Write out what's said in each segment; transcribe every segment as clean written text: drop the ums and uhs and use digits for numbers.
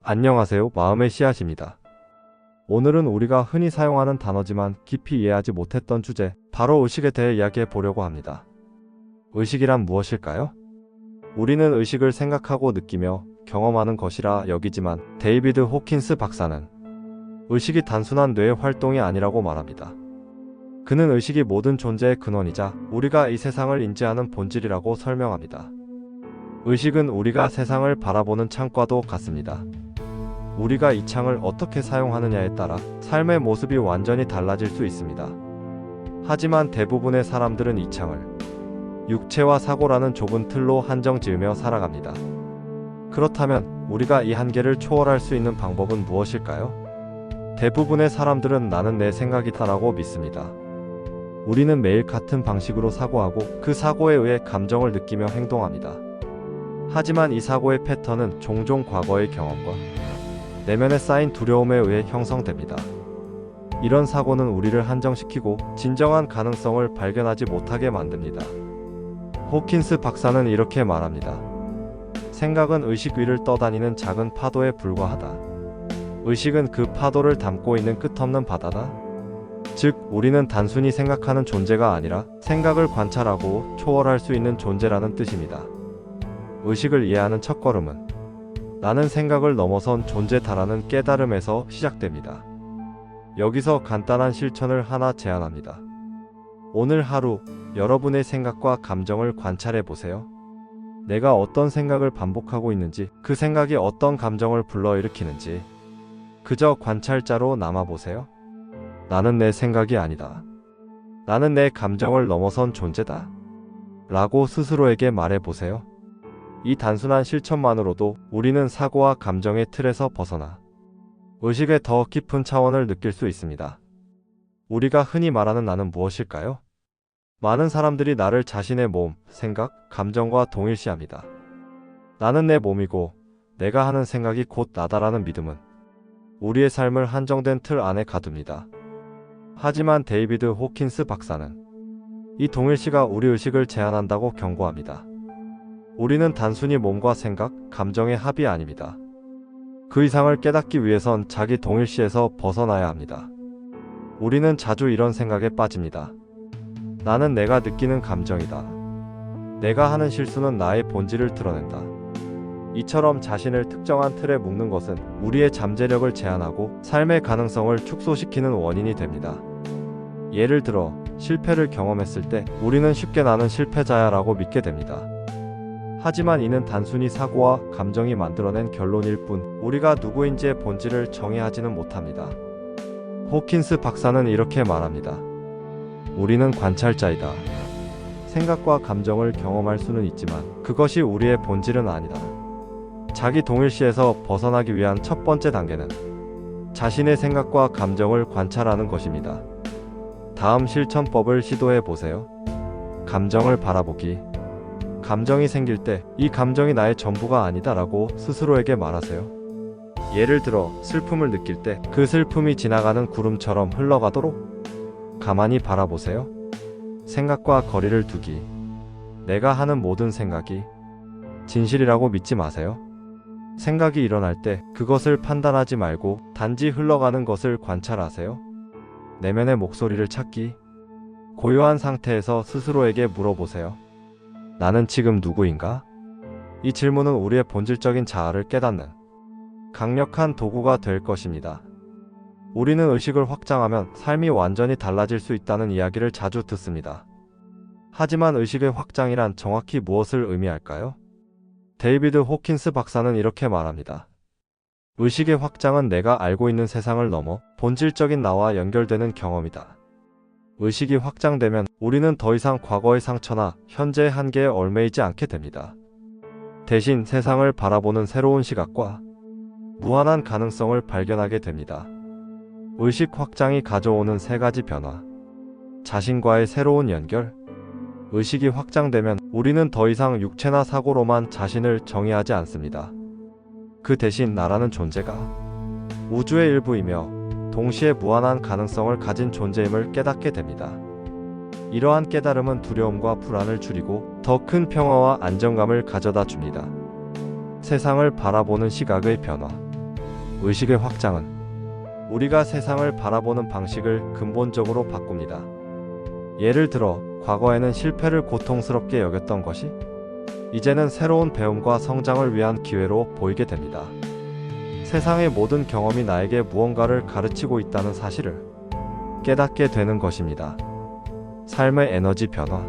안녕하세요. 마음의 씨앗입니다. 오늘은 우리가 흔히 사용하는 단어지만 깊이 이해하지 못했던 주제, 바로 의식에 대해 이야기해 보려고 합니다. 의식이란 무엇일까요? 우리는 의식을 생각하고 느끼며 경험하는 것이라 여기지만 데이비드 호킨스 박사는 의식이 단순한 뇌의 활동이 아니라고 말합니다. 그는 의식이 모든 존재의 근원이자 우리가 이 세상을 인지하는 본질이라고 설명합니다. 의식은 우리가 세상을 바라보는 창과도 같습니다. 우리가 이 창을 어떻게 사용하느냐에 따라 삶의 모습이 완전히 달라질 수 있습니다. 하지만 대부분의 사람들은 이 창을 육체와 사고라는 좁은 틀로 한정 지으며 살아갑니다. 그렇다면 우리가 이 한계를 초월할 수 있는 방법은 무엇일까요? 대부분의 사람들은 나는 내 생각이다라고 믿습니다. 우리는 매일 같은 방식으로 사고하고 그 사고에 의해 감정을 느끼며 행동합니다. 하지만 이 사고의 패턴은 종종 과거의 경험과 내면에 쌓인 두려움에 의해 형성됩니다. 이런 사고는 우리를 한정시키고 진정한 가능성을 발견하지 못하게 만듭니다. 호킨스 박사는 이렇게 말합니다. 생각은 의식 위를 떠다니는 작은 파도에 불과하다. 의식은 그 파도를 담고 있는 끝없는 바다다. 즉, 우리는 단순히 생각하는 존재가 아니라 생각을 관찰하고 초월할 수 있는 존재라는 뜻입니다. 의식을 이해하는 첫걸음은 나는 생각을 넘어선 존재다라는 깨달음에서 시작됩니다. 여기서 간단한 실천을 하나 제안합니다. 오늘 하루 여러분의 생각과 감정을 관찰해 보세요. 내가 어떤 생각을 반복하고 있는지, 그 생각이 어떤 감정을 불러일으키는지 그저 관찰자로 남아보세요. 나는 내 생각이 아니다. 나는 내 감정을 넘어선 존재다. 라고 스스로에게 말해보세요. 이 단순한 실천만으로도 우리는 사고와 감정의 틀에서 벗어나 의식의 더 깊은 차원을 느낄 수 있습니다. 우리가 흔히 말하는 나는 무엇일까요? 많은 사람들이 나를 자신의 몸, 생각, 감정과 동일시합니다. 나는 내 몸이고 내가 하는 생각이 곧 나다라는 믿음은 우리의 삶을 한정된 틀 안에 가둡니다. 하지만 데이비드 호킨스 박사는 이 동일시가 우리 의식을 제한한다고 경고합니다. 우리는 단순히 몸과 생각, 감정의 합이 아닙니다. 그 이상을 깨닫기 위해선 자기 동일시에서 벗어나야 합니다. 우리는 자주 이런 생각에 빠집니다. 나는 내가 느끼는 감정이다. 내가 하는 실수는 나의 본질을 드러낸다. 이처럼 자신을 특정한 틀에 묶는 것은 우리의 잠재력을 제한하고 삶의 가능성을 축소시키는 원인이 됩니다. 예를 들어 실패를 경험했을 때 우리는 쉽게 나는 실패자야 라고 믿게 됩니다. 하지만 이는 단순히 사고와 감정이 만들어낸 결론일 뿐 우리가 누구인지의 본질을 정의하지는 못합니다. 호킨스 박사는 이렇게 말합니다. 우리는 관찰자이다. 생각과 감정을 경험할 수는 있지만 그것이 우리의 본질은 아니다. 자기 동일시에서 벗어나기 위한 첫 번째 단계는 자신의 생각과 감정을 관찰하는 것입니다. 다음 실천법을 시도해 보세요. 감정을 바라보기. 감정이 생길 때 이 감정이 나의 전부가 아니다 라고 스스로에게 말하세요. 예를 들어 슬픔을 느낄 때 그 슬픔이 지나가는 구름처럼 흘러가도록 가만히 바라보세요. 생각과 거리를 두기. 내가 하는 모든 생각이 진실이라고 믿지 마세요. 생각이 일어날 때 그것을 판단하지 말고 단지 흘러가는 것을 관찰하세요. 내면의 목소리를 찾기. 고요한 상태에서 스스로에게 물어보세요. 나는 지금 누구인가? 이 질문은 우리의 본질적인 자아를 깨닫는 강력한 도구가 될 것입니다. 우리는 의식을 확장하면 삶이 완전히 달라질 수 있다는 이야기를 자주 듣습니다. 하지만 의식의 확장이란 정확히 무엇을 의미할까요? 데이비드 호킨스 박사는 이렇게 말합니다. 의식의 확장은 내가 알고 있는 세상을 넘어 본질적인 나와 연결되는 경험이다. 의식이 확장되면 우리는 더 이상 과거의 상처나 현재의 한계에 얽매이지 않게 됩니다. 대신 세상을 바라보는 새로운 시각과 무한한 가능성을 발견하게 됩니다. 의식 확장이 가져오는 세 가지 변화. 자신과의 새로운 연결. 의식이 확장되면 우리는 더 이상 육체나 사고로만 자신을 정의하지 않습니다. 그 대신 나라는 존재가 우주의 일부이며 동시에 무한한 가능성을 가진 존재임을 깨닫게 됩니다. 이러한 깨달음은 두려움과 불안을 줄이고 더 큰 평화와 안정감을 가져다 줍니다. 세상을 바라보는 시각의 변화. 의식의 확장은 우리가 세상을 바라보는 방식을 근본적으로 바꿉니다. 예를 들어, 과거에는 실패를 고통스럽게 여겼던 것이 이제는 새로운 배움과 성장을 위한 기회로 보이게 됩니다. 세상의 모든 경험이 나에게 무언가를 가르치고 있다는 사실을 깨닫게 되는 것입니다. 삶의 에너지 변화.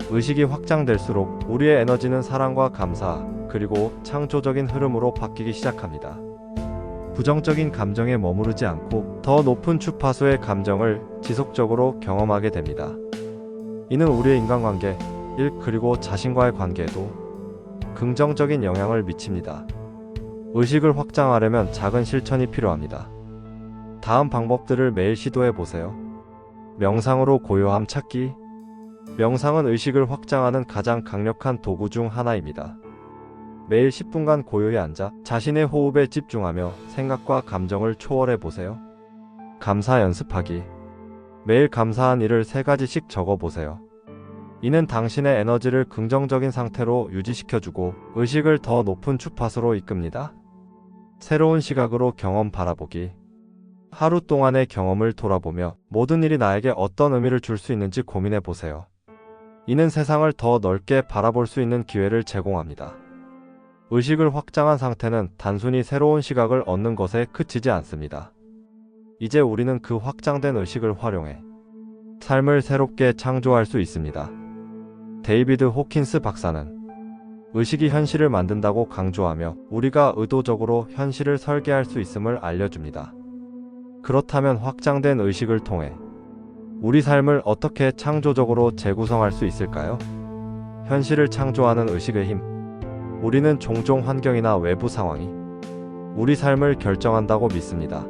의식이 확장될수록 우리의 에너지는 사랑과 감사, 그리고 창조적인 흐름으로 바뀌기 시작합니다. 부정적인 감정에 머무르지 않고 더 높은 주파수의 감정을 지속적으로 경험하게 됩니다. 이는 우리의 인간관계, 일 그리고 자신과의 관계에도 긍정적인 영향을 미칩니다. 의식을 확장하려면 작은 실천이 필요합니다. 다음 방법들을 매일 시도해 보세요. 명상으로 고요함 찾기. 명상은 의식을 확장하는 가장 강력한 도구 중 하나입니다. 매일 10분간 고요히 앉아 자신의 호흡에 집중하며 생각과 감정을 초월해 보세요. 감사 연습하기. 매일 감사한 일을 3가지씩 적어 보세요. 이는 당신의 에너지를 긍정적인 상태로 유지시켜주고 의식을 더 높은 주파수로 이끕니다. 새로운 시각으로 경험 바라보기. 하루 동안의 경험을 돌아보며 모든 일이 나에게 어떤 의미를 줄 수 있는지 고민해 보세요. 이는 세상을 더 넓게 바라볼 수 있는 기회를 제공합니다. 의식을 확장한 상태는 단순히 새로운 시각을 얻는 것에 그치지 않습니다. 이제 우리는 그 확장된 의식을 활용해 삶을 새롭게 창조할 수 있습니다. 데이비드 호킨스 박사는 의식이 현실을 만든다고 강조하며 우리가 의도적으로 현실을 설계할 수 있음을 알려줍니다. 그렇다면 확장된 의식을 통해 우리 삶을 어떻게 창조적으로 재구성할 수 있을까요? 현실을 창조하는 의식의 힘. 우리는 종종 환경이나 외부 상황이 우리 삶을 결정한다고 믿습니다.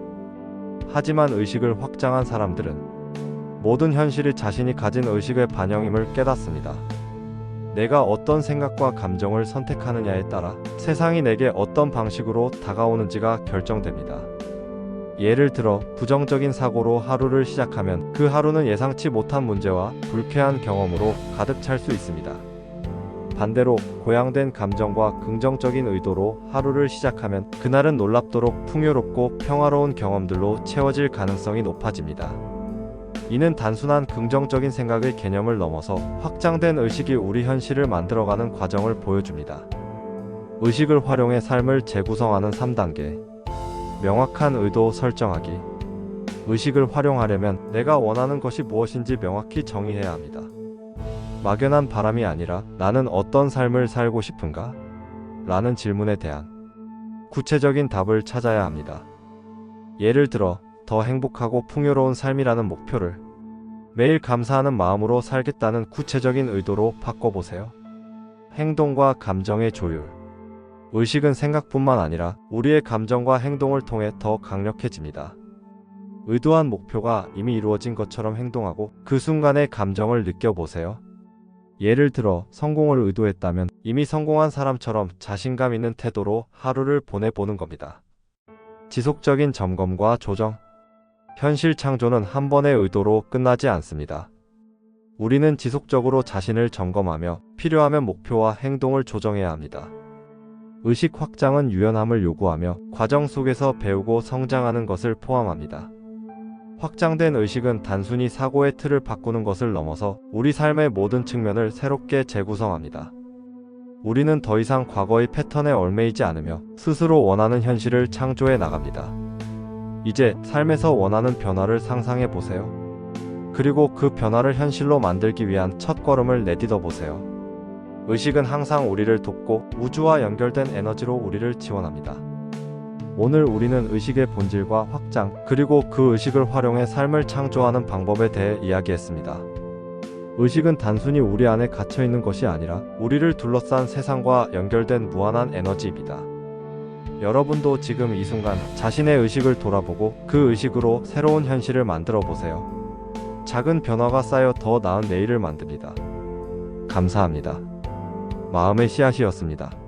하지만 의식을 확장한 사람들은 모든 현실이 자신이 가진 의식의 반영임을 깨닫습니다. 내가 어떤 생각과 감정을 선택하느냐에 따라 세상이 내게 어떤 방식으로 다가오는지가 결정됩니다. 예를 들어, 부정적인 사고로 하루를 시작하면 그 하루는 예상치 못한 문제와 불쾌한 경험으로 가득 찰 수 있습니다. 반대로 고양된 감정과 긍정적인 의도로 하루를 시작하면 그날은 놀랍도록 풍요롭고 평화로운 경험들로 채워질 가능성이 높아집니다. 이는 단순한 긍정적인 생각의 개념을 넘어서 확장된 의식이 우리 현실을 만들어가는 과정을 보여줍니다. 의식을 활용해 삶을 재구성하는 3단계. 명확한 의도 설정하기. 의식을 활용하려면 내가 원하는 것이 무엇인지 명확히 정의해야 합니다. 막연한 바람이 아니라 나는 어떤 삶을 살고 싶은가? 라는 질문에 대한 구체적인 답을 찾아야 합니다. 예를 들어, 더 행복하고 풍요로운 삶이라는 목표를 매일 감사하는 마음으로 살겠다는 구체적인 의도로 바꿔보세요. 행동과 감정의 조율. 의식은 생각뿐만 아니라 우리의 감정과 행동을 통해 더 강력해집니다. 의도한 목표가 이미 이루어진 것처럼 행동하고 그 순간의 감정을 느껴보세요. 예를 들어, 성공을 의도했다면 이미 성공한 사람처럼 자신감 있는 태도로 하루를 보내보는 겁니다. 지속적인 점검과 조정. 현실 창조는 한 번의 의도로 끝나지 않습니다. 우리는 지속적으로 자신을 점검하며 필요하면 목표와 행동을 조정해야 합니다. 의식 확장은 유연함을 요구하며 과정 속에서 배우고 성장하는 것을 포함합니다. 확장된 의식은 단순히 사고의 틀을 바꾸는 것을 넘어서 우리 삶의 모든 측면을 새롭게 재구성합니다. 우리는 더 이상 과거의 패턴에 얽매이지 않으며 스스로 원하는 현실을 창조해 나갑니다. 이제 삶에서 원하는 변화를 상상해 보세요. 그리고 그 변화를 현실로 만들기 위한 첫걸음을 내딛어 보세요. 의식은 항상 우리를 돕고 우주와 연결된 에너지로 우리를 지원합니다. 오늘 우리는 의식의 본질과 확장, 그리고 그 의식을 활용해 삶을 창조하는 방법에 대해 이야기했습니다. 의식은 단순히 우리 안에 갇혀 있는 것이 아니라 우리를 둘러싼 세상과 연결된 무한한 에너지입니다. 여러분도 지금 이 순간 자신의 의식을 돌아보고 그 의식으로 새로운 현실을 만들어 보세요. 작은 변화가 쌓여 더 나은 내일을 만듭니다. 감사합니다. 마음의 씨앗이었습니다.